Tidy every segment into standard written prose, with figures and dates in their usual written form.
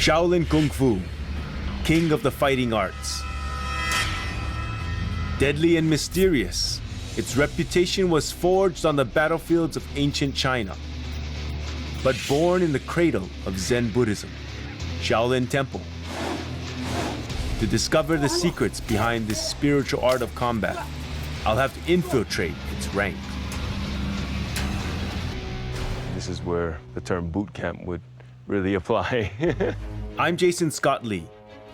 Shaolin Kung Fu, king of the fighting arts. Deadly and mysterious, its reputation was forged on the battlefields of ancient China. But born in the cradle of Zen Buddhism, Shaolin Temple. To discover the secrets behind this spiritual art of combat, I'll have to infiltrate its ranks. This is where the term boot camp would really apply. I'm Jason Scott Lee,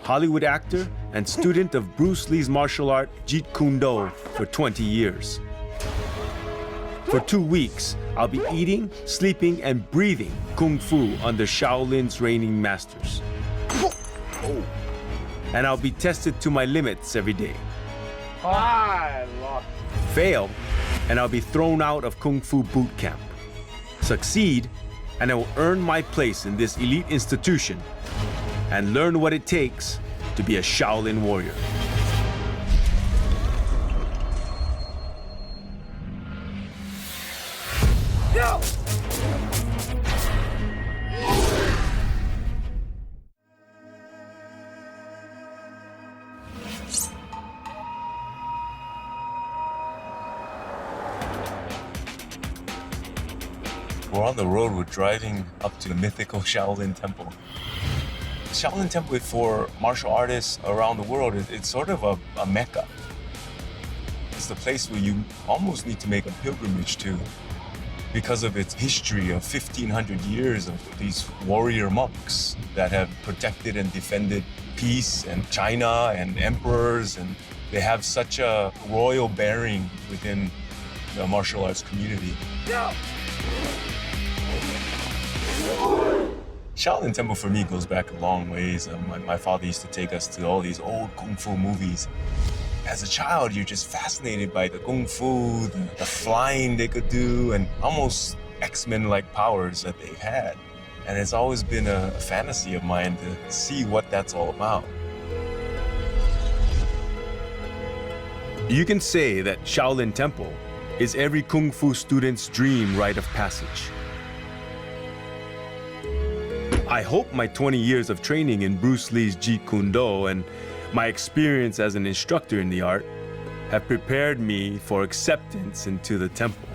Hollywood actor and student of Bruce Lee's martial art Jeet Kune Do for 20 years. For 2 weeks, I'll be eating, sleeping, and breathing Kung Fu under Shaolin's reigning masters. And I'll be tested to my limits every day. Fail, and I'll be thrown out of Kung Fu boot camp. Succeed, and I will earn my place in this elite institution and learn what it takes to be a Shaolin warrior. No! We're on the road, we're driving up to the mythical Shaolin Temple. Shaolin Temple for martial artists around the world, it's sort of a mecca. It's the place where you almost need to make a pilgrimage to because of its history of 1,500 years of these warrior monks that have protected and defended peace and China and emperors, and they have such a royal bearing within the martial arts community. No! Shaolin Temple for me goes back a long ways. My father used to take us to all these old Kung Fu movies. As a child, you're just fascinated by the Kung Fu, the flying they could do, and almost X-Men-like powers that they've had. And it's always been a fantasy of mine to see what that's all about. You can say that Shaolin Temple is every Kung Fu student's dream rite of passage. I hope my 20 years of training in Bruce Lee's Jeet Kune Do and my experience as an instructor in the art have prepared me for acceptance into the temple.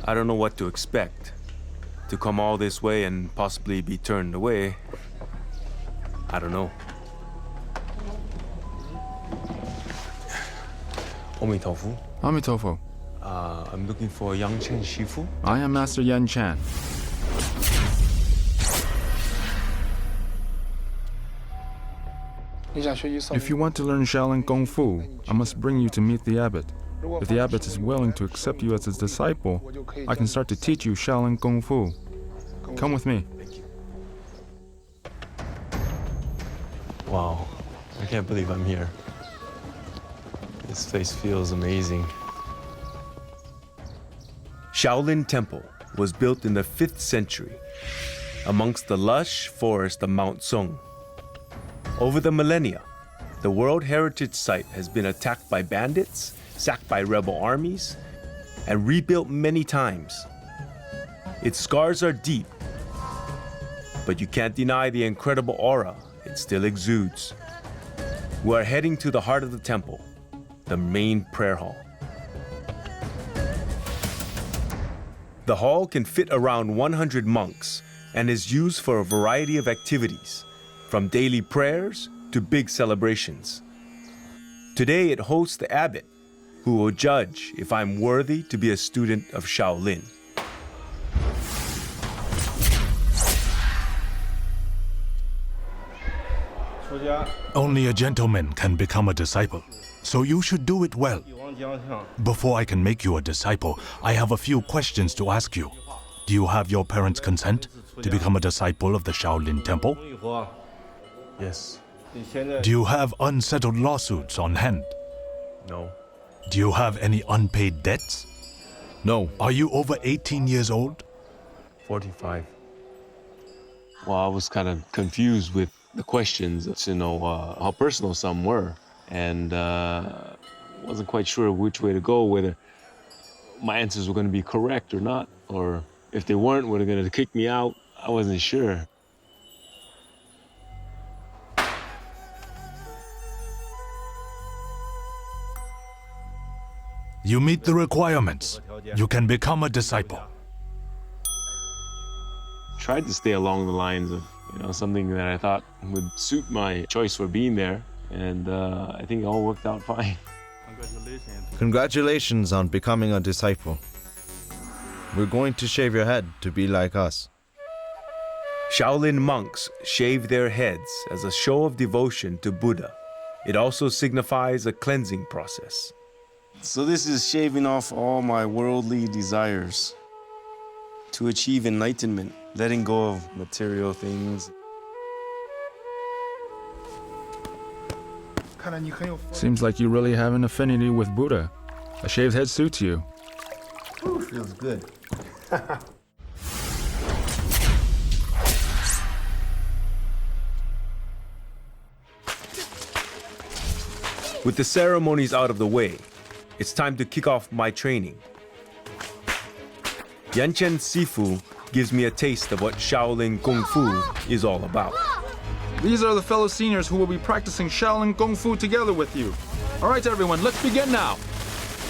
I don't know what to expect. To come all this way and possibly be turned away, I don't know. Amitofu. I'm looking for Yang Chen Shifu. I am Master Yan Chan. If you want to learn Shaolin Kung Fu, I must bring you to meet the abbot. If the abbot is willing to accept you as his disciple, I can start to teach you Shaolin Kung Fu. Come with me. Wow, I can't believe I'm here. This place feels amazing. Shaolin Temple was built in the 5th century amongst the lush forest of Mount Sung. Over the millennia, the World Heritage Site has been attacked by bandits, sacked by rebel armies, and rebuilt many times. Its scars are deep, but you can't deny the incredible aura it still exudes. We are heading to the heart of the temple, the main prayer hall. The hall can fit around 100 monks and is used for a variety of activities, from daily prayers to big celebrations. Today it hosts the abbot, who will judge if I'm worthy to be a student of Shaolin. Only a gentleman can become a disciple, so you should do it well. Before I can make you a disciple, I have a few questions to ask you. Do you have your parents' consent to become a disciple of the Shaolin Temple? Yes. Do you have unsettled lawsuits on hand? No. Do you have any unpaid debts? No. Are you over 18 years old? 45. Well, I was kind of confused with the questions, to know how personal some were, and wasn't quite sure which way to go, whether my answers were going to be correct or not, or if they weren't, were they going to kick me out. I wasn't sure. You meet the requirements. You can become a disciple. Tried to stay along the lines of, something that I thought would suit my choice for being there, and I think it all worked out fine. Congratulations on becoming a disciple. We're going to shave your head to be like us. Shaolin monks shave their heads as a show of devotion to Buddha. It also signifies a cleansing process. So this is shaving off all my worldly desires to achieve enlightenment, letting go of material things. Seems like you really have an affinity with Buddha. A shaved head suits you. Ooh, feels good. With the ceremonies out of the way, it's time to kick off my training. Yanchen Sifu gives me a taste of what Shaolin Kung Fu is all about. These are the fellow seniors who will be practicing Shaolin Kung Fu together with you. All right, everyone, let's begin now.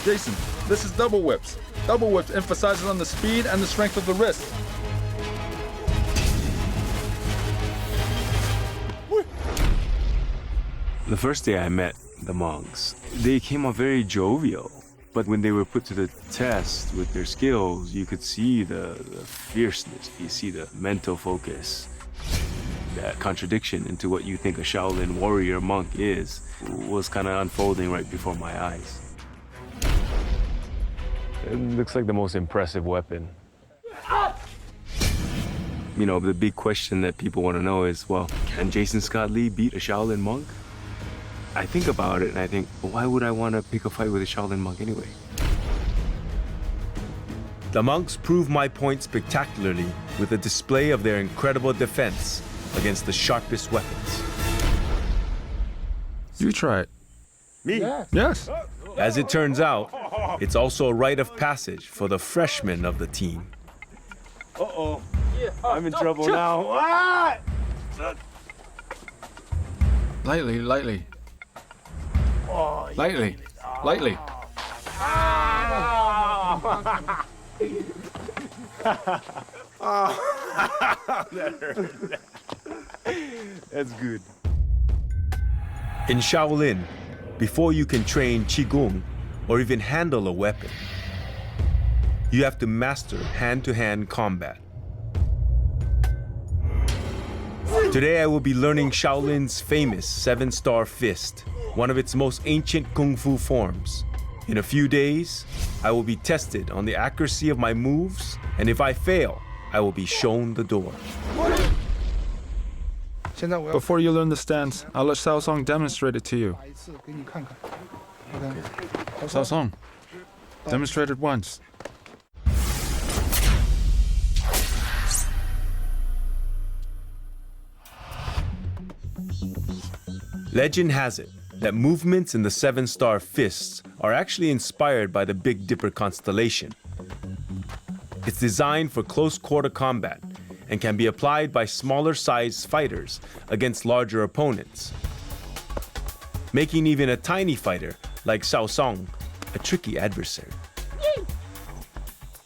Jason, this is double whips. Double whips emphasizes on the speed and the strength of the wrist. The first day I met the monks, they came off very jovial. But when they were put to the test with their skills, you could see the fierceness, you see the mental focus. That contradiction into what you think a Shaolin warrior monk is was kind of unfolding right before my eyes. It looks like the most impressive weapon. The big question that people want to know is, well, can Jason Scott Lee beat a Shaolin monk? I think about it and I think, why would I want to pick a fight with a Shaolin monk anyway? The monks prove my point spectacularly with a display of their incredible defense against the sharpest weapons. You try it. Me? Yes. As it turns out, it's also a rite of passage for the freshmen of the team. Uh-oh. I'm in trouble now. Ah! Lightly, lightly. Lightly, lightly. That hurt. That's good. In Shaolin, before you can train Qigong or even handle a weapon, you have to master hand-to-hand combat. Today I will be learning Shaolin's famous 7-star fist, one of its most ancient kung fu forms. In a few days, I will be tested on the accuracy of my moves, and if I fail, I will be shown the door. Before you learn the stance, I'll let Xiao Song demonstrate it to you. Xiao Song, demonstrate it once. Legend has it that movements in the 7-star fists are actually inspired by the Big Dipper constellation. It's designed for close quarter combat and can be applied by smaller sized fighters against larger opponents, making even a tiny fighter like Xiao Song a tricky adversary.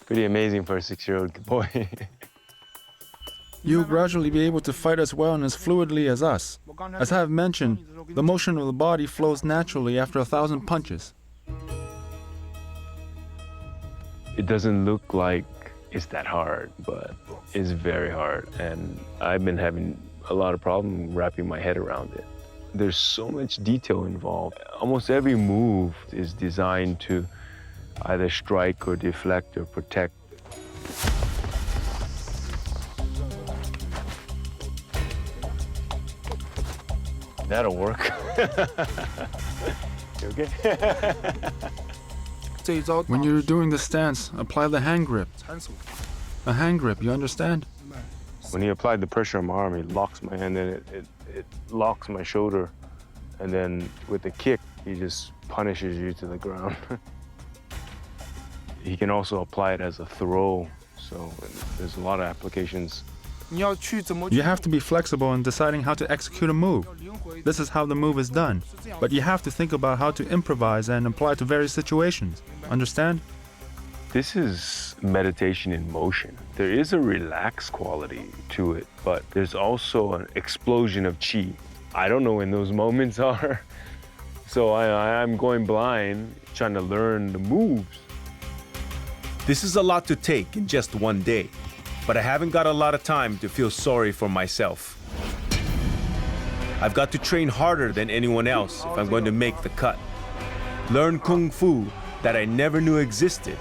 Pretty amazing for a 6-year-old boy. You'll gradually be able to fight as well and as fluidly as us. As I have mentioned, the motion of the body flows naturally after 1,000 punches. It doesn't look like it's that hard, but it's very hard. And I've been having a lot of problem wrapping my head around it. There's so much detail involved. Almost every move is designed to either strike or deflect or protect. That'll work. You okay? When you're doing the stance, apply the hand grip. A hand grip, you understand? When he applied the pressure on my arm, he locks my hand, and it locks my shoulder. And then with the kick, he just punishes you to the ground. He can also apply it as a throw. So there's a lot of applications You have to be flexible in deciding how to execute a move. This is how the move is done. But you have to think about how to improvise and apply to various situations. Understand? This is meditation in motion. There is a relaxed quality to it, but there's also an explosion of chi. I don't know when those moments are. So I'm going blind, trying to learn the moves. This is a lot to take in just one day, but I haven't got a lot of time to feel sorry for myself. I've got to train harder than anyone else if I'm going to make the cut. Learn Kung Fu that I never knew existed,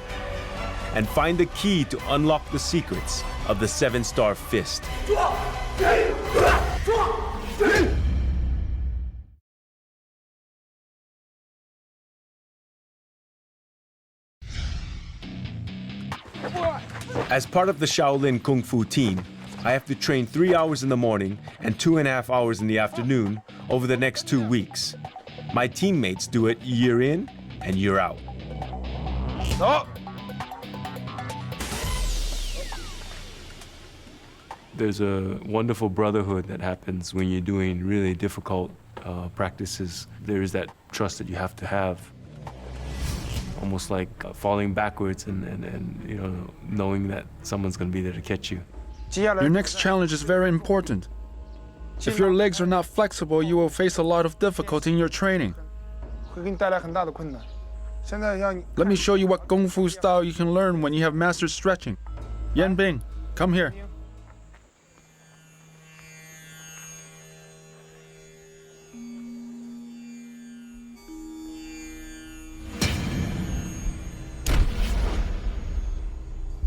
and find the key to unlock the secrets of the 7-star fist. As part of the Shaolin Kung Fu team, I have to train 3 hours in the morning and 2.5 hours in the afternoon over the next 2 weeks. My teammates do it year in and year out. There's a wonderful brotherhood that happens when you're doing really difficult practices. There is that trust that you have to have. Almost like falling backwards and you know, knowing that someone's going to be there to catch you. Your next challenge is very important. If your legs are not flexible, you will face a lot of difficulty in your training. Let me show you what Kung Fu style you can learn when you have mastered stretching. Yan Bing, come here.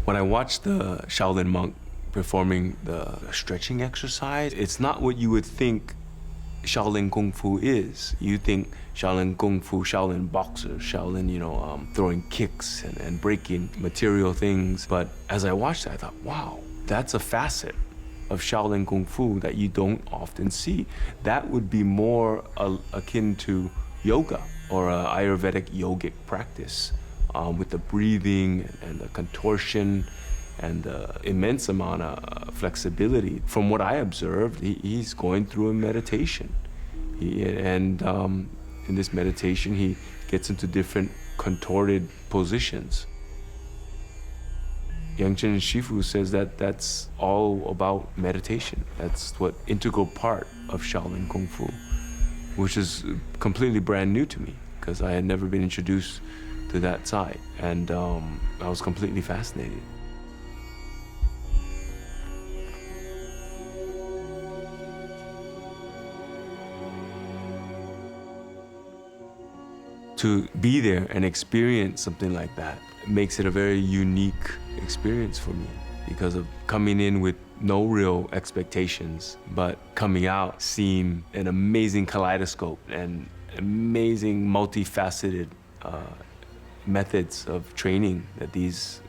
When I watch the Shaolin monk performing the stretching exercise, it's not what you would think Shaolin Kung Fu is. You think Shaolin Kung Fu, Shaolin boxers, Shaolin, you know, throwing kicks and breaking material things. But as I watched that, I thought, wow, that's a facet of Shaolin Kung Fu that you don't often see. That would be more akin to yoga or a Ayurvedic yogic practice. With the breathing and the contortion and the immense amount of flexibility. From what I observed, he's going through a meditation. In this meditation, he gets into different contorted positions. Yangchen Shifu says that that's all about meditation. That's what integral part of Shaolin Kung Fu, which is completely brand new to me because I had never been introduced to that side, and I was completely fascinated. To be there and experience something like that makes it a very unique experience for me because of coming in with no real expectations, but coming out seeing an amazing kaleidoscope and amazing multifaceted methods of training that these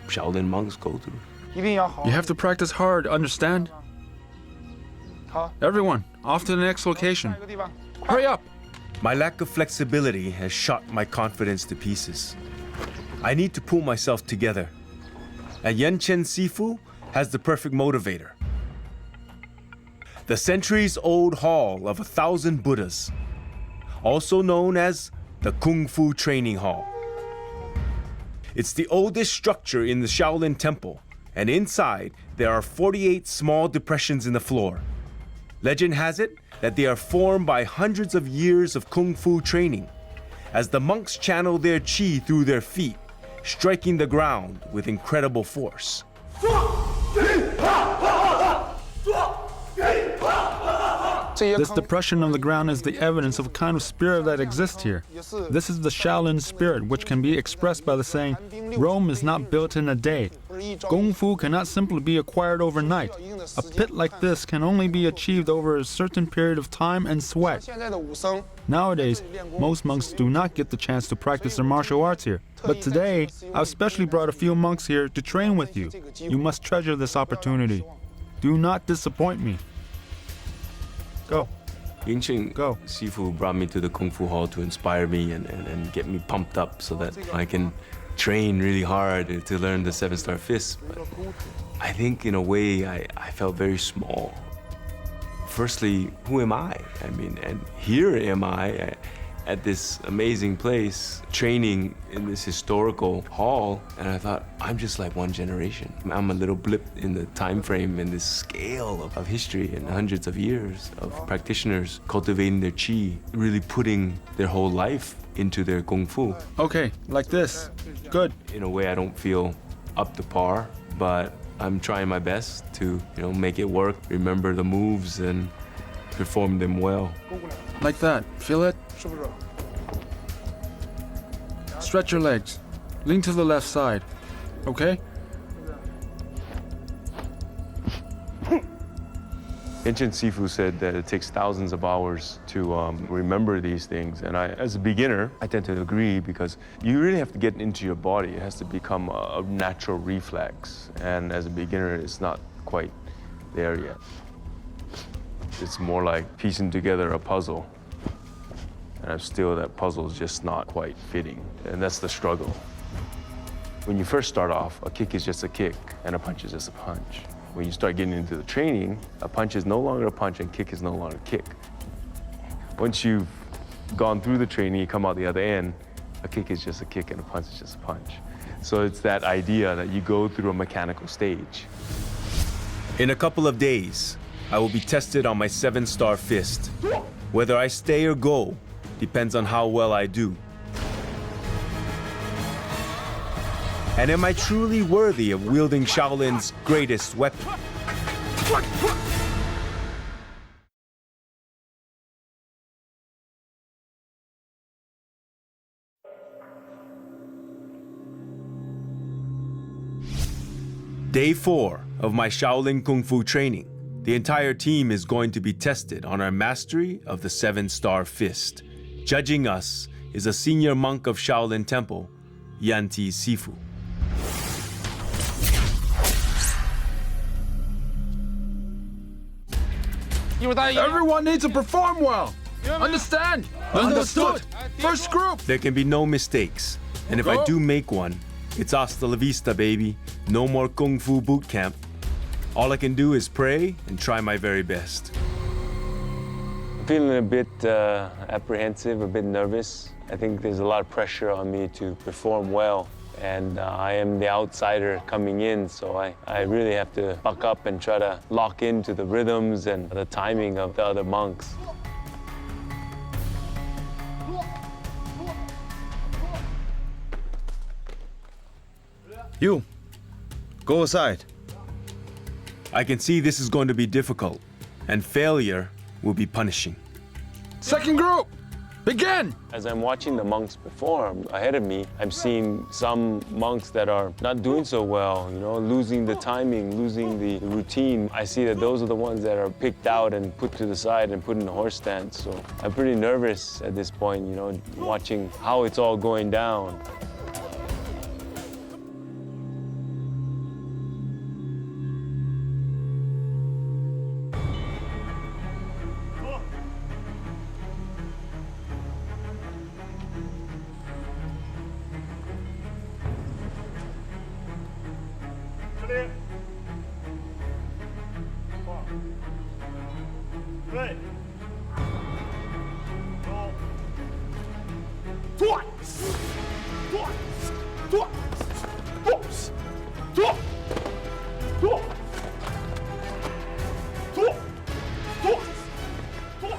Shaolin monks go through. You have to practice hard, understand? Everyone, off to the next location. Hurry up! My lack of flexibility has shot my confidence to pieces. I need to pull myself together. And Yangchen Shifu has the perfect motivator. The centuries-old Hall of 1,000 Buddhas, also known as the Kung Fu Training Hall. It's the oldest structure in the Shaolin Temple, and inside there are 48 small depressions in the floor. Legend has it that they are formed by hundreds of years of Kung Fu training, as the monks channel their chi through their feet, striking the ground with incredible force. This depression on the ground is the evidence of a kind of spirit that exists here. This is the Shaolin spirit, which can be expressed by the saying, Rome is not built in a day. Kung Fu cannot simply be acquired overnight. A pit like this can only be achieved over a certain period of time and sweat. Nowadays, most monks do not get the chance to practice their martial arts here. But today, I've specially brought a few monks here to train with you. You must treasure this opportunity. Do not disappoint me. Go. Yangchen Go. Shifu brought me to the Kung Fu Hall to inspire me and get me pumped up so that I can train really hard to learn the 7-star fist. But I think in a way I felt very small. Firstly, who am I? I mean, and here am I at this amazing place, training in this historical hall, and I thought, I'm just like one generation. I'm a little blip in the time frame, in this scale of history and hundreds of years of practitioners cultivating their chi, really putting their whole life into their kung fu. Okay, like this. Good. In a way, I don't feel up to par, but I'm trying my best to, make it work, remember the moves, and perform them well. Like that. Feel it? Stretch your legs. Lean to the left side. Okay? Ancient Sifu said that it takes thousands of hours to remember these things. And as a beginner, I tend to agree because you really have to get into your body. It has to become a natural reflex. And as a beginner, it's not quite there yet. It's more like piecing together a puzzle. And that puzzle is just not quite fitting. And that's the struggle. When you first start off, a kick is just a kick and a punch is just a punch. When you start getting into the training, a punch is no longer a punch and kick is no longer a kick. Once you've gone through the training, you come out the other end, a kick is just a kick and a punch is just a punch. So it's that idea that you go through a mechanical stage. In a couple of days, I will be tested on my 7-star fist. Whether I stay or go depends on how well I do. And am I truly worthy of wielding Shaolin's greatest weapon? Day 4 of my Shaolin Kung Fu training. The entire team is going to be tested on our mastery of the 7-star fist. Judging us is a senior monk of Shaolin Temple, Yanti Sifu. Everyone needs to perform well. Understand? Understood. First group. There can be no mistakes. And if I do make one, it's hasta la vista, baby. No more Kung Fu boot camp. All I can do is pray and try my very best. I'm feeling a bit apprehensive, a bit nervous. I think there's a lot of pressure on me to perform well. And I am the outsider coming in, so I really have to buck up and try to lock into the rhythms and the timing of the other monks. You, go aside. I can see this is going to be difficult, and failure will be punishing. Second group, begin! As I'm watching the monks perform ahead of me, I'm seeing some monks that are not doing so well, losing the timing, losing the routine. I see that those are the ones that are picked out and put to the side and put in the horse stance. So I'm pretty nervous at this point, watching how it's all going down.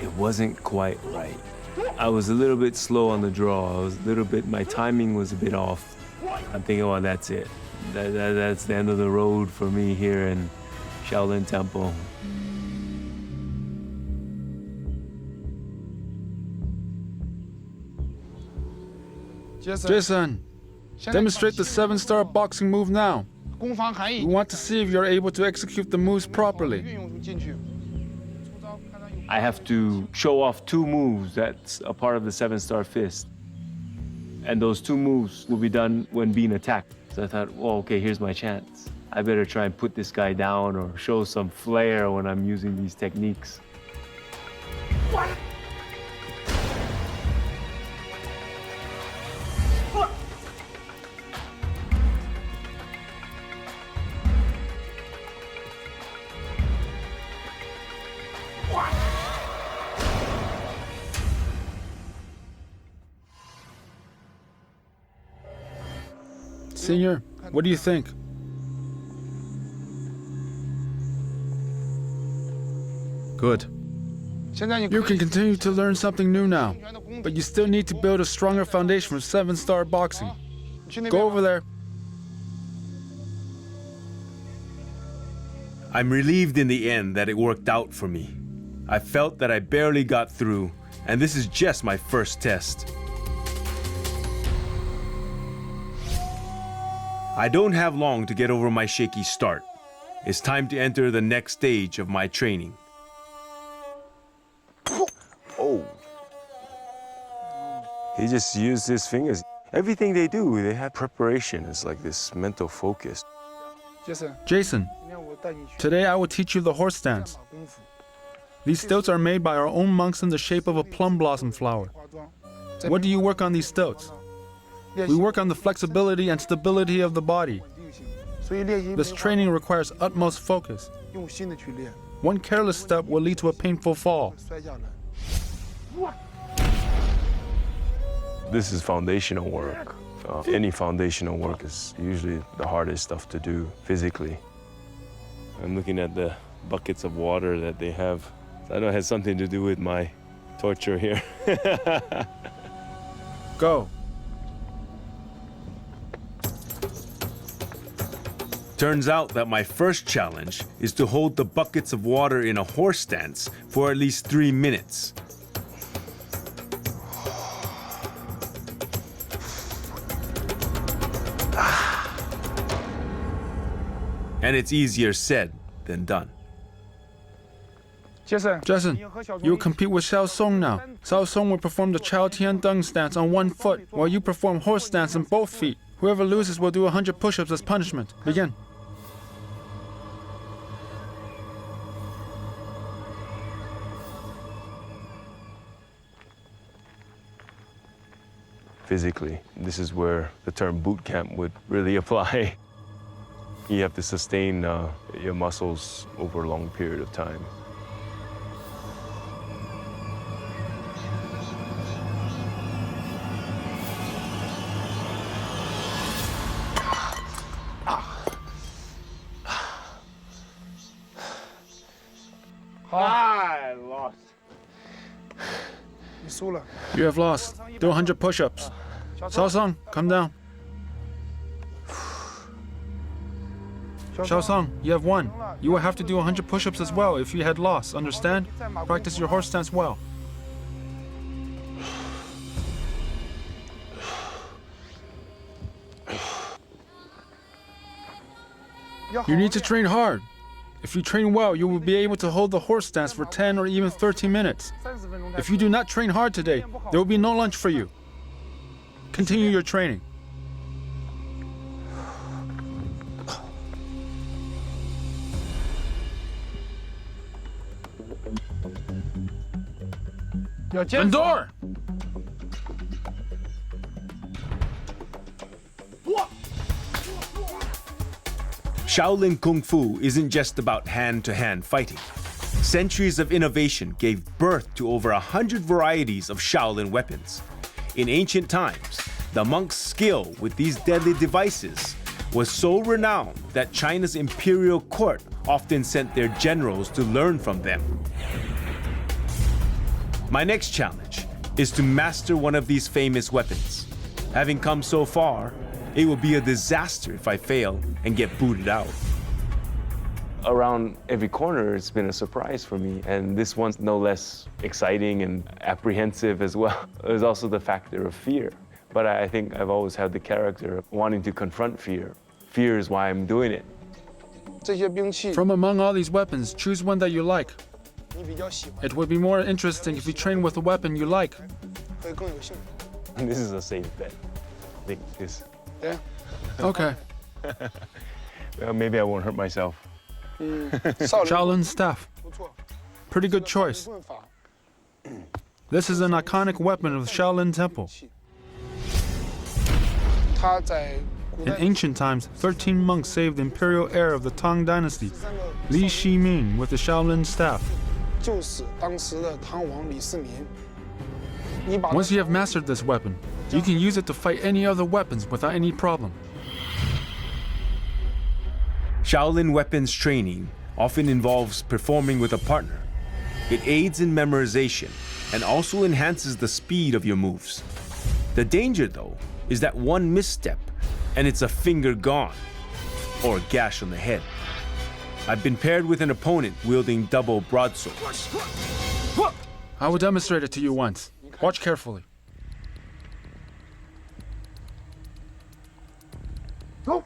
It wasn't quite right. I was a little bit slow on the draw. My timing was a bit off. I'm thinking, well, that's it. That's the end of the road for me here in Shaolin Temple. Jason, demonstrate the 7-star boxing move now. We want to see if you're able to execute the moves properly. I have to show off 2 moves that's a part of the 7-star fist. And those 2 moves will be done when being attacked. So I thought, well, okay, here's my chance. I better try and put this guy down or show some flair when I'm using these techniques. Senior, what do you think? Good. You can continue to learn something new now, but you still need to build a stronger foundation for 7-star boxing. Go over there. I'm relieved in the end that it worked out for me. I felt that I barely got through, and this is just my first test. I don't have long to get over my shaky start. It's time to enter the next stage of my training. Oh. He just used his fingers. Everything they do, they have preparation. It's like this mental focus. Jason, today I will teach you the horse stance. These stilts are made by our own monks in the shape of a plum blossom flower. What do you work on these stilts? We work on the flexibility and stability of the body. This training requires utmost focus. One careless step will lead to a painful fall. This is foundational work. Any foundational work is usually the hardest stuff to do physically. I'm looking at the buckets of water that they have. I know it has something to do with my torture here. Go. Turns out that my first challenge is to hold the buckets of water in a horse stance for at least 3 minutes. And it's easier said than done. Jason, you will compete with Xiao Song now. Xiao Song will perform the Chao Tian Deng stance on one foot, while you perform horse stance on both feet. Whoever loses will do 100 push-ups as punishment. Begin. Physically, this is where the term boot camp would really apply. You have to sustain your muscles over a long period of time. I lost. You have lost. Do 100 push-ups. Xiao Song, come down. Xiao Song, you have won. You will have to do 100 push-ups as well if you had lost, understand? Practice your horse stance well. You need to train hard. If you train well, you will be able to hold the horse stance for 10 or even 30 minutes. If you do not train hard today, there will be no lunch for you. Continue your training. Endure! Shaolin Kung Fu isn't just about hand-to-hand fighting. Centuries of innovation gave birth to over 100 varieties of Shaolin weapons. In ancient times, the monks' skill with these deadly devices was so renowned that China's imperial court often sent their generals to learn from them. My next challenge is to master one of these famous weapons. Having come so far, it will be a disaster if I fail and get booted out. Around every corner, it's been a surprise for me, and this one's no less exciting and apprehensive as well. There's also the factor of fear, but I think I've always had the character of wanting to confront fear. Fear is why I'm doing it. From among all these weapons, choose one that you like. It would be more interesting if you train with a weapon you like. This is a safe bet. I think this. Yeah. Okay. Well, maybe I won't hurt myself. Shaolin staff. Pretty good choice. This is an iconic weapon of the Shaolin Temple. In ancient times, 13 monks saved the imperial heir of the Tang dynasty, Li Shiming, with the Shaolin staff. Once you have mastered this weapon, you can use it to fight any other weapons without any problem. Shaolin weapons training often involves performing with a partner. It aids in memorization and also enhances the speed of your moves. The danger, though, is that one misstep and it's a finger gone, or a gash on the head. I've been paired with an opponent wielding double broadsword. I will demonstrate it to you once. Watch carefully. Oh,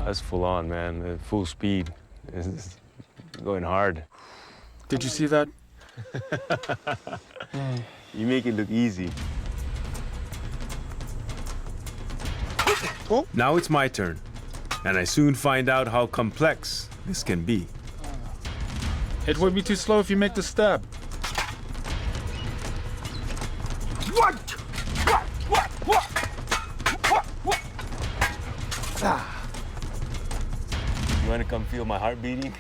that's full on, man. Full speed. It's going hard. Did you see that? You make it look easy. Now it's my turn, and I soon find out how complex this can be. It would be too slow if you make the stab. You want to come feel my heart beating?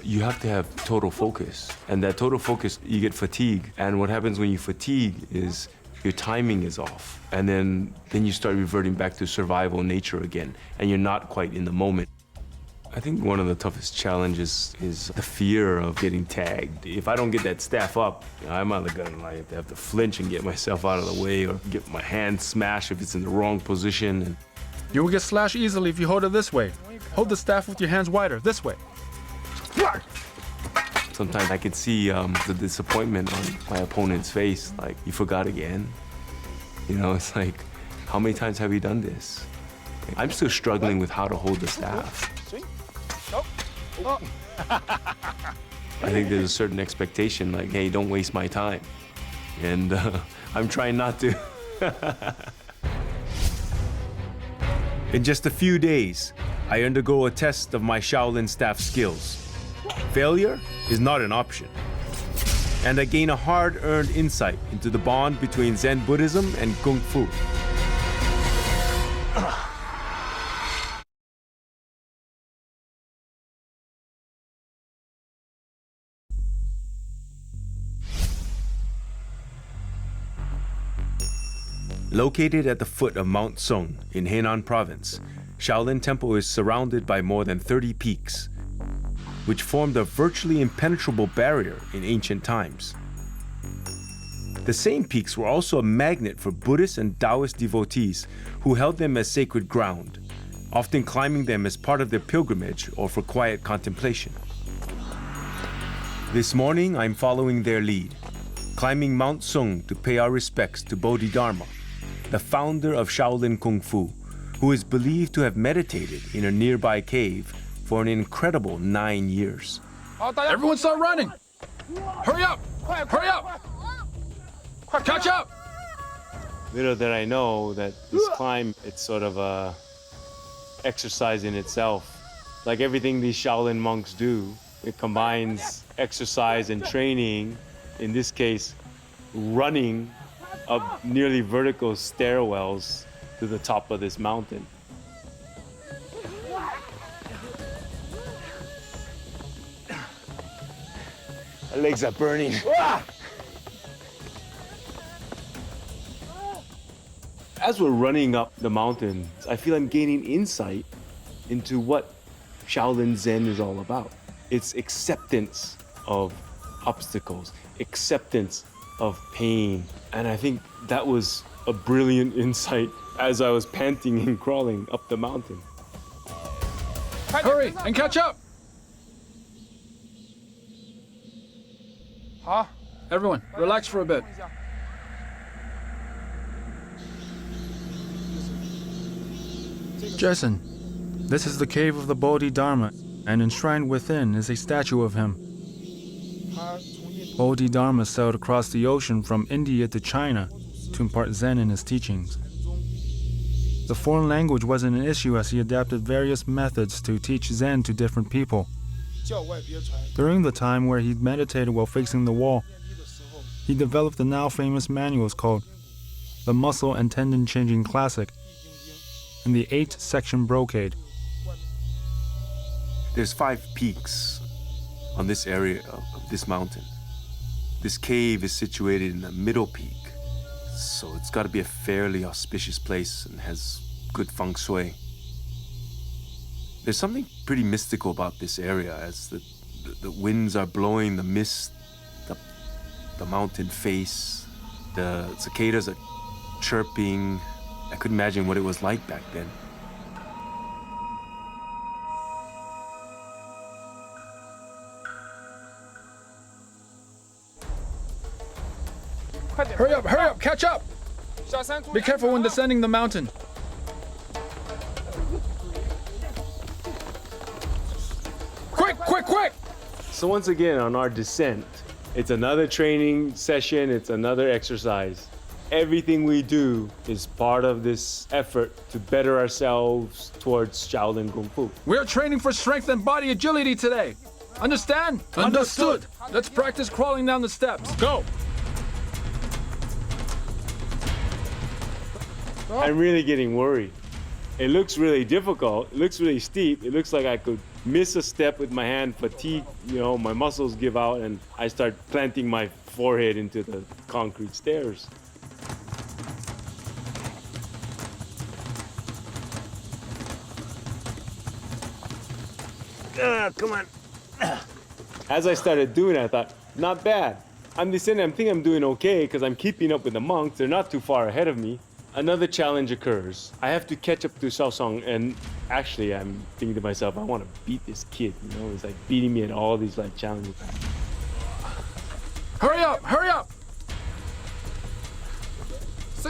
You have to have total focus, and that total focus, you get fatigue. And what happens when you fatigue is your timing is off, and then you start reverting back to survival nature again, and you're not quite in the moment. I think one of the toughest challenges is the fear of getting tagged. If I don't get that staff up, I'm either gonna have to flinch and get myself out of the way, or get my hand smashed if it's in the wrong position. And You will get slashed easily if you hold it this way. Hold the staff with your hands wider, this way. sometimes I could see the disappointment on my opponent's face, like, you forgot again. You know, it's like, how many times have you done this? I'm still struggling with how to hold the staff. I think there's a certain expectation, like, hey, don't waste my time. And I'm trying not to. In just a few days, I undergo a test of my Shaolin staff skills. Failure is not an option. And I gain a hard-earned insight into the bond between Zen Buddhism and Kung Fu. Located at the foot of Mount Nhung in Henan Province, Shaolin Temple is surrounded by more than 30 peaks, which formed a virtually impenetrable barrier in ancient times. The same peaks were also a magnet for Buddhist and Taoist devotees who held them as sacred ground, often climbing them as part of their pilgrimage or for quiet contemplation. This morning, I'm following their lead, climbing Mount Nhung to pay our respects to Bodhidharma, the founder of Shaolin Kung Fu, who is believed to have meditated in a nearby cave for an incredible 9 years. Everyone start running! Hurry up! Hurry up! Catch up! Little did I know that this climb, it's sort of a exercise in itself. Like everything these Shaolin monks do, it combines exercise and training, in this case, running up nearly vertical stairwells to the top of this mountain. My legs are burning. As we're running up the mountain, I feel I'm gaining insight into what Shaolin Zen is all about. It's acceptance of obstacles, acceptance of pain. And I think that was a brilliant insight as I was panting and crawling up the mountain. Hurry and catch up! Everyone, relax for a bit. Jason, this is the cave of the Bodhidharma, and enshrined within is a statue of him. Bodhidharma sailed across the ocean from India to China to impart Zen in his teachings. The foreign language wasn't an issue as he adapted various methods to teach Zen to different people. During the time where he meditated while facing the wall, he developed the now famous manuals called the Muscle and Tendon Changing Classic and the 8-section Brocade. There's 5 peaks on this area of this mountain. This cave is situated in the middle peak, so it's got to be a fairly auspicious place and has good feng shui. There's something pretty mystical about this area as the winds are blowing the mist, the mountain face, the cicadas are chirping. I couldn't imagine what it was like back then. Hurry up, catch up! Be careful when descending the mountain. Quick! So once again, on our descent, it's another training session, it's another exercise. Everything we do is part of this effort to better ourselves towards Shaolin Kung Fu. We are training for strength and body agility today. Understand? Understood. Let's practice crawling down the steps. Go! I'm really getting worried. It looks really difficult. It looks really steep. It looks like I could miss a step with my hand, fatigue, my muscles give out, and I start planting my forehead into the concrete stairs. Come on. As I started doing it, I thought, not bad. I'm descending, I think I'm doing okay because I'm keeping up with the monks. They're not too far ahead of me. Another challenge occurs. I have to catch up to Shaosong, and actually I'm thinking to myself, I want to beat this kid, He's like beating me at all these challenges. Hurry up!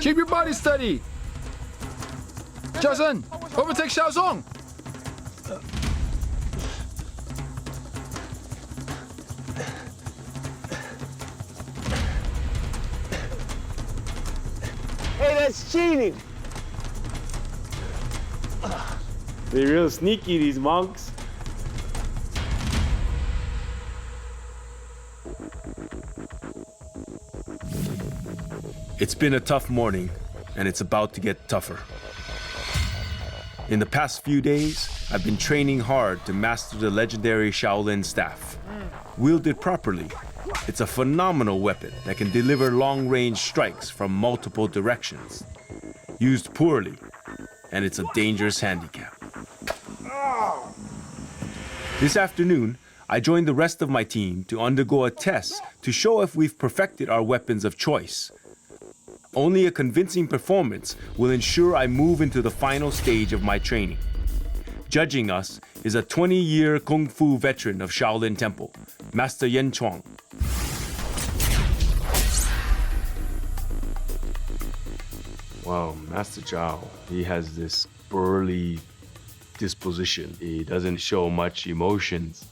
Keep your body steady! Jason, overtake Shaosong! Hey, that's cheating! They're real sneaky, these monks. It's been a tough morning, and it's about to get tougher. In the past few days, I've been training hard to master the legendary Shaolin staff. Wielded properly, it's a phenomenal weapon that can deliver long-range strikes from multiple directions. Used poorly, and it's a dangerous handicap. This afternoon, I joined the rest of my team to undergo a test to show if we've perfected our weapons of choice. Only a convincing performance will ensure I move into the final stage of my training. Judging us is a 20-year Kung Fu veteran of Shaolin Temple, Master Nhung. Wow, Master Zhao, he has this burly disposition. He doesn't show much emotions.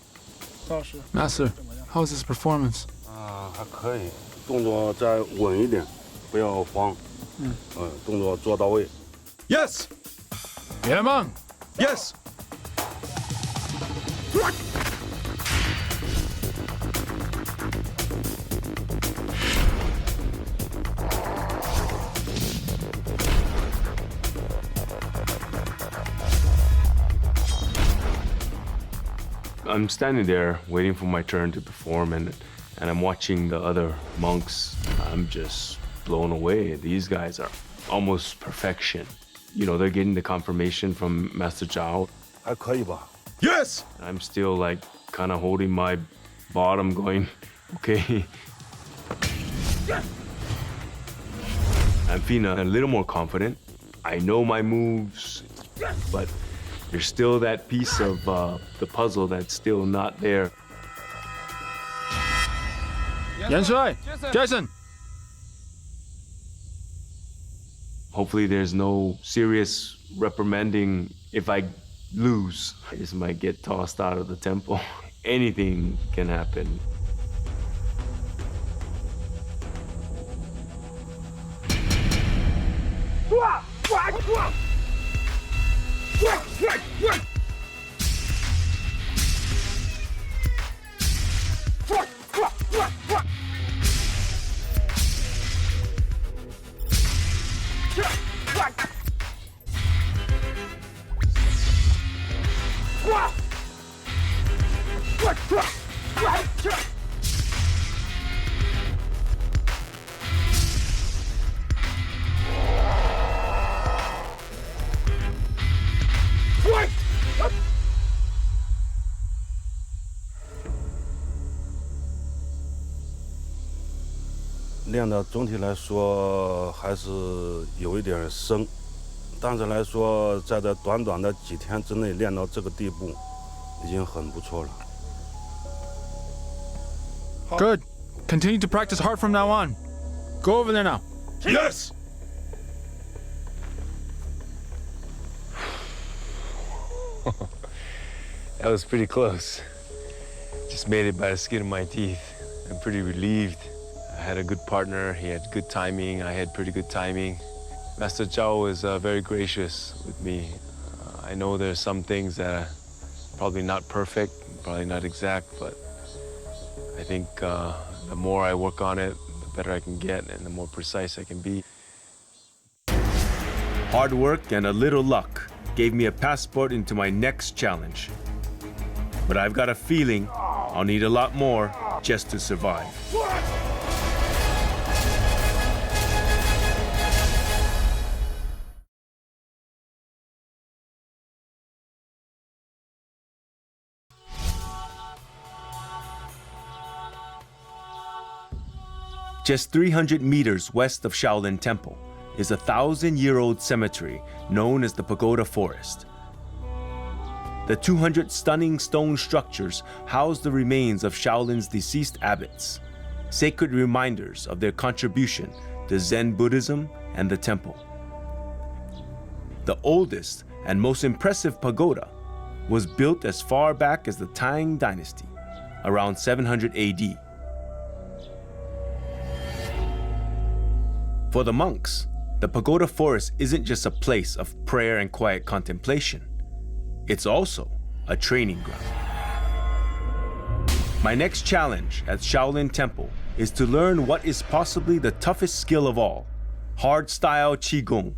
Master, how is this performance? 还可以，动作再稳一点，不要慌，动作做到位。 Yes! Yamang! Yes! I'm standing there waiting for my turn to perform, and I'm watching the other monks. I'm just blown away. These guys are almost perfection. They're getting the confirmation from Master Zhao. 还可以吧？ Yes! I'm still kind of holding my bottom going, okay. I'm feeling a little more confident. I know my moves, but there's still that piece of the puzzle that's still not there. Yan Shui! Jason! Hopefully there's no serious reprimanding if I lose. I just might get tossed out of the temple. Anything can happen. 练的总体来说还是有一点生，但是来说，在这短短的几天之内练到这个地步，已经很不错了。Good. Continue to practice hard from now on. Go over there now. Yes! That was pretty close. Just made it by the skin of my teeth. I'm pretty relieved. I had a good partner, he had good timing, I had pretty good timing. Master Zhao was very gracious with me. I know there's some things that are probably not perfect, probably not exact, but I think the more I work on it, the better I can get and the more precise I can be. Hard work and a little luck gave me a passport into my next challenge. But I've got a feeling I'll need a lot more just to survive. Just 300 meters west of Shaolin Temple is a 1,000-year-old cemetery known as the Pagoda Forest. The 200 stunning stone structures house the remains of Shaolin's deceased abbots, sacred reminders of their contribution to Zen Buddhism and the temple. The oldest and most impressive pagoda was built as far back as the Tang Dynasty, around 700 AD. For the monks, the Pagoda Forest isn't just a place of prayer and quiet contemplation. It's also a training ground. My next challenge at Shaolin Temple is to learn what is possibly the toughest skill of all, hard-style Qigong,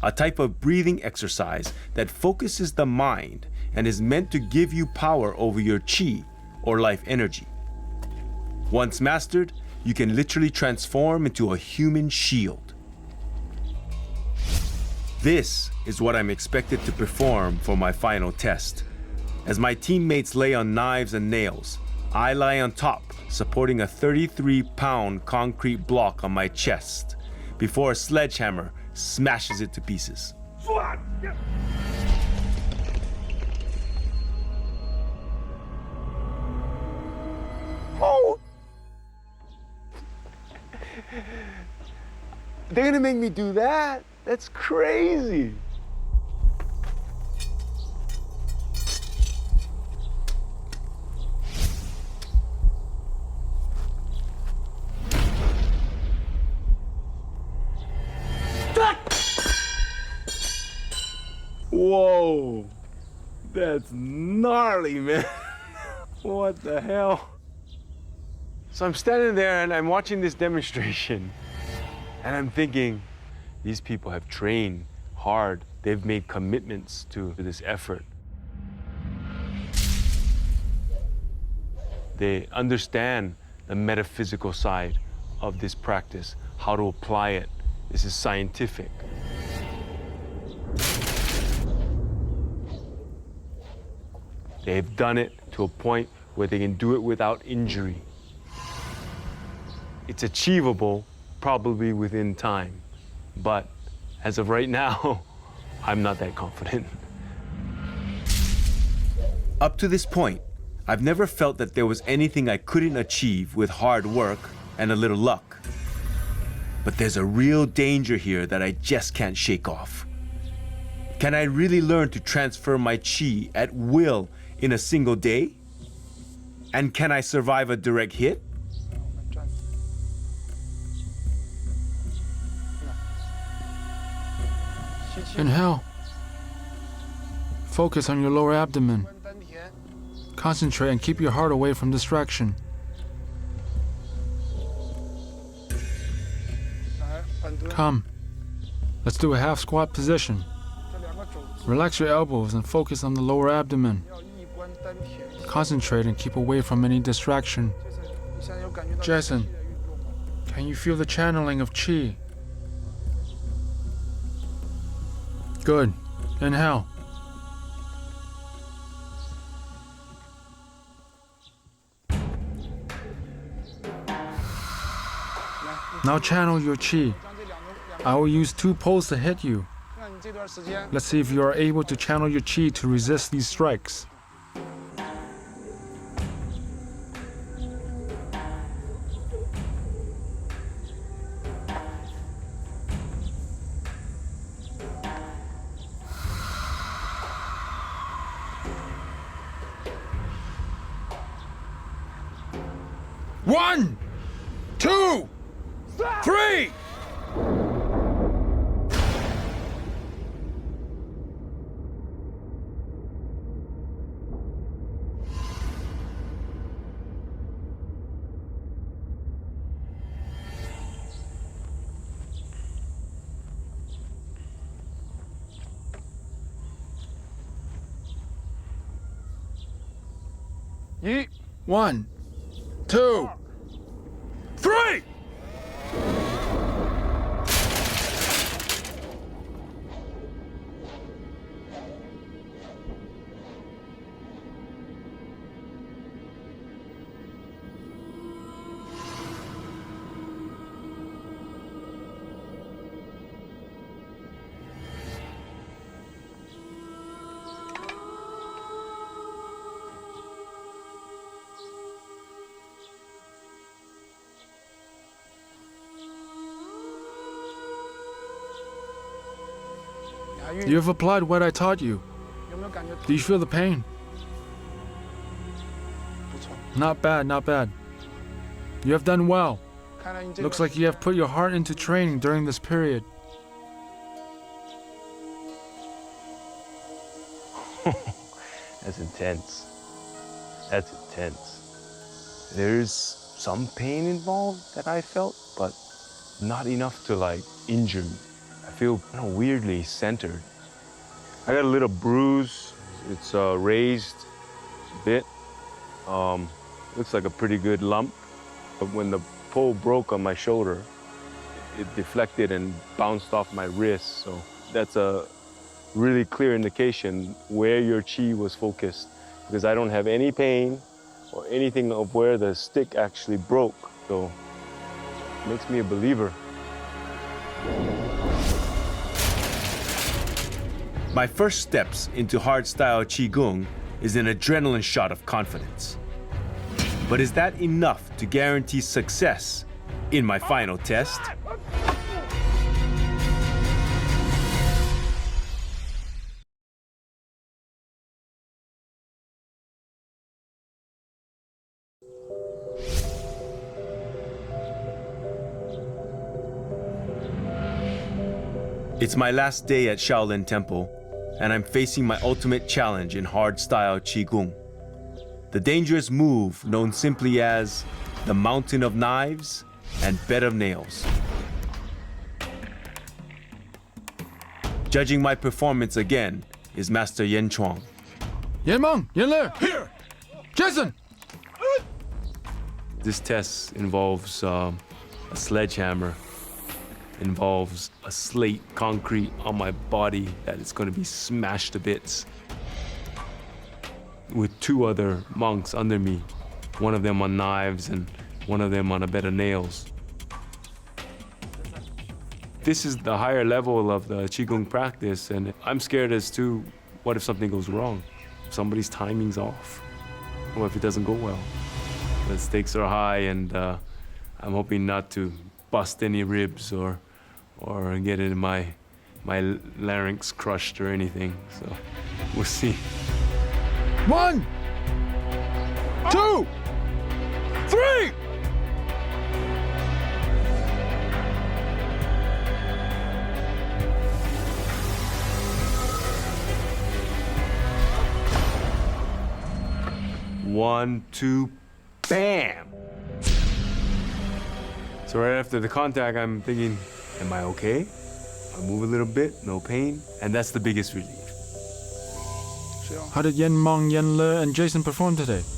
a type of breathing exercise that focuses the mind and is meant to give you power over your Qi, or life energy. Once mastered, you can literally transform into a human shield. This is what I'm expected to perform for my final test. As my teammates lay on knives and nails, I lie on top, supporting a 33-pound concrete block on my chest, before a sledgehammer smashes it to pieces. Oh! They're gonna make me do that? That's crazy. Whoa, that's gnarly, man. What the hell? So I'm standing there and I'm watching this demonstration and I'm thinking, these people have trained hard. They've made commitments to this effort. They understand the metaphysical side of this practice, how to apply it. This is scientific. They've done it to a point where they can do it without injury. It's achievable, probably within time. But as of right now, I'm not that confident. Up to this point, I've never felt that there was anything I couldn't achieve with hard work and a little luck. But there's a real danger here that I just can't shake off. Can I really learn to transfer my Qi at will in a single day? And can I survive a direct hit? Inhale. Focus on your lower abdomen. Concentrate and keep your heart away from distraction. Come. Let's do a half squat position. Relax your elbows and focus on the lower abdomen. Concentrate and keep away from any distraction. Jason, can you feel the channeling of qi? Good. Inhale. Now channel your qi. I will use 2 poles to hit you. Let's see if you are able to channel your qi to resist these strikes. One, 2, 3! One, 2, 3! You have applied what I taught you. Do you feel the pain? Not bad, not bad. You have done well. Looks like you have put your heart into training during this period. That's intense. That's intense. There's some pain involved that I felt, but not enough to like injure me. I feel kind of weirdly centered. I got a little bruise. It's raised a bit. Looks like a pretty good lump. But when the pole broke on my shoulder, it deflected and bounced off my wrist. So that's a really clear indication where your qi was focused, because I don't have any pain or anything of where the stick actually broke. So it makes me a believer. My first steps into hardstyle Qigong is an adrenaline shot of confidence. But is that enough to guarantee success in my final test? It's my last day at Shaolin Temple, and I'm facing my ultimate challenge in hardstyle Qigong. The dangerous move known simply as the mountain of knives and bed of nails. Judging my performance again is Master Nhung. Yanmeng, Yanle, here! Jason! This test involves a sledgehammer, involves a slate concrete on my body that is going to be smashed to bits, with 2 other monks under me, one of them on knives and one of them on a bed of nails. This is the higher level of the Qigong practice, and I'm scared as to what if something goes wrong? If somebody's timing's off? What if it doesn't go well? The stakes are high, and I'm hoping not to bust any ribs or get it in my larynx crushed or anything. So we'll see. 1, 2, 3! One, two, bam! So right after the contact, I'm thinking, am I okay? I move a little bit, no pain, and that's the biggest relief. How did Yen Meng, Yen Le, and Jason perform today? "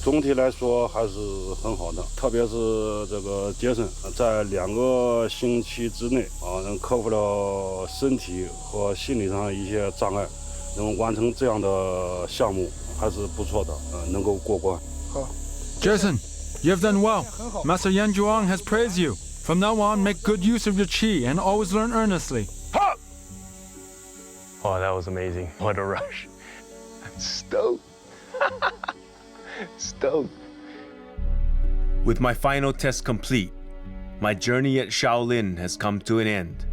总体来说还是很好的，特别是这个杰森，在2个星期之内能克服了身体和心理上一些障碍，能完成这样的项目还是不错的，能够过关。" Jason, you have done well. Master Yan Zhuang has praised you. From now on, make good use of your qi and always learn earnestly. Oh, that was amazing. What a rush. I'm stoked. Stoked. With my final test complete, my journey at Shaolin has come to an end.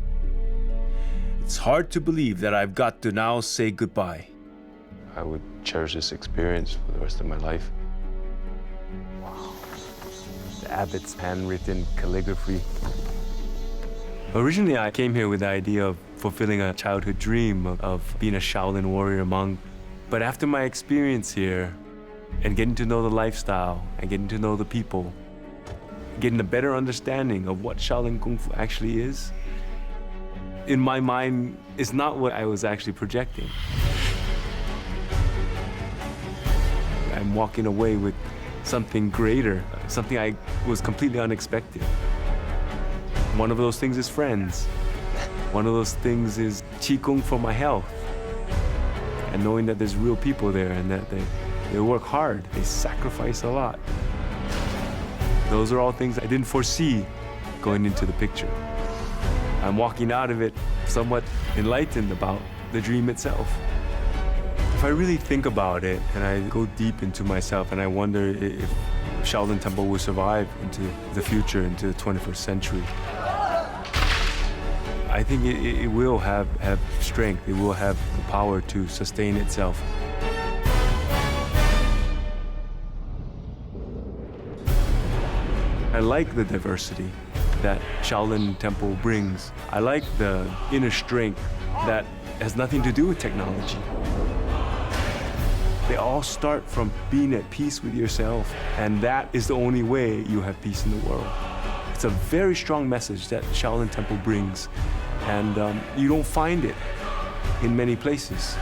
It's hard to believe that I've got to now say goodbye. I would cherish this experience for the rest of my life. Wow. The abbot's handwritten calligraphy. Originally, I came here with the idea of fulfilling a childhood dream of being a Shaolin warrior monk. But after my experience here, and getting to know the lifestyle, and getting to know the people, getting a better understanding of what Shaolin Kung Fu actually is, in my mind, it's not what I was actually projecting. I'm walking away with something greater, something I was completely unexpected. One of those things is friends. One of those things is Qigong for my health. And knowing that there's real people there and that they work hard, they sacrifice a lot. Those are all things I didn't foresee going into the picture. I'm walking out of it somewhat enlightened about the dream itself. If I really think about it and I go deep into myself and I wonder if Shaolin Temple will survive into the future, into the 21st century, I think it will have strength, it will have the power to sustain itself. I like the diversity that Shaolin Temple brings. I like the inner strength that has nothing to do with technology. They all start from being at peace with yourself, and that is the only way you have peace in the world. It's a very strong message that Shaolin Temple brings, and you don't find it in many places.